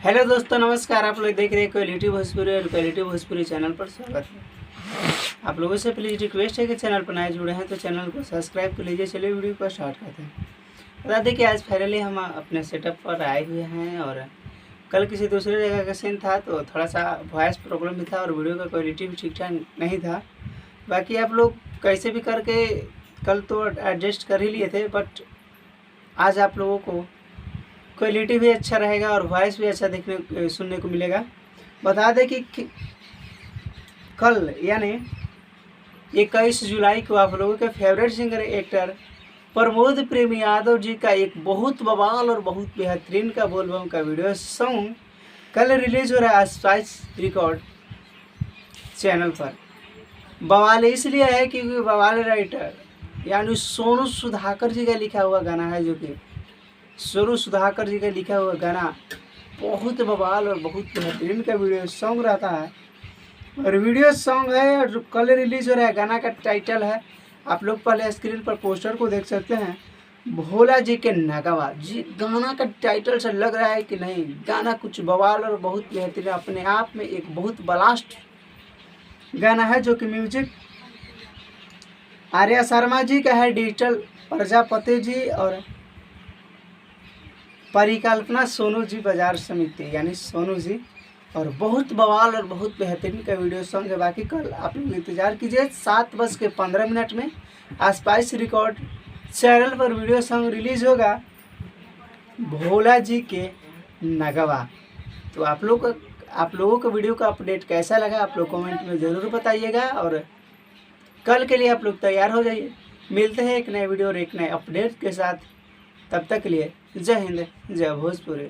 Hello दोस्तों, नमस्कार। आप लोग देख रहे हैं क्वालिटी भोजपुरी और क्वालिटी भोजपुरी चैनल पर स्वागत है। आप लोगों से प्लीज़ रिक्वेस्ट है कि चैनल पर नए जुड़े हैं तो चैनल को सब्सक्राइब कर लीजिए। चलिए वीडियो को स्टार्ट करते हैं। बता दें कि आज फाइनली हम अपने सेटअप पर आए हुए हैं और कल किसी दूसरे जगह का सीन था तो थोड़ा सा वॉइस प्रॉब्लम भी था और वीडियो का क्वालिटी भी ठीक ठाक नहीं था। बाकी आप लोग कैसे भी करके कल तो एडजस्ट कर ही लिए थे, बट आज आप लोगों को क्वालिटी भी अच्छा रहेगा और वॉइस भी अच्छा सुनने को मिलेगा। बता दें कि कल यानी 21 जुलाई को आप लोगों के फेवरेट सिंगर एक्टर प्रमोद प्रेम यादव जी का एक बहुत बवाल और बहुत बेहतरीन का बोलबम का वीडियो सॉन्ग कल रिलीज हो रहा है स्पाइस रिकॉर्ड चैनल पर। बवाल इसलिए है क्योंकि बवाल राइटर यानी सोनू सुधाकर जी का लिखा हुआ गाना है, जो कि सोनू सुधाकर जी का लिखा हुआ गाना बहुत बवाल और बहुत बेहतरीन का वीडियो सॉन्ग रहता है। और वीडियो सॉन्ग है और कल रिलीज हो रहा है। गाना का टाइटल है, आप लोग पहले स्क्रीन पर पोस्टर को देख सकते हैं, भोला जी के नगवा जी। गाना का टाइटल से लग रहा है कि नहीं, गाना कुछ बवाल और बहुत बेहतरीन अपने आप में एक बहुत ब्लास्ट गाना है, जो कि म्यूजिक आर्या शर्मा जी का है, डिजिटल प्रजापति जी और परिकल्पना सोनू जी बाजार समिति यानी सोनू जी। और बहुत बवाल और बहुत बेहतरीन का वीडियो सॉन्ग है। बाकी कल आप लोग इंतजार कीजिए 7:15 में स्पाइस रिकॉर्ड चैनल पर वीडियो सॉन्ग रिलीज होगा, भोला जी के नगवा। तो आप लोगों को वीडियो का अपडेट कैसा लगा आप लोग कमेंट में ज़रूर बताइएगा और कल के लिए आप लोग तैयार हो जाइए। मिलते हैं एक नए वीडियो और एक नए अपडेट के साथ। तब तक के लिए जय हिंद, जय भोजपुरी।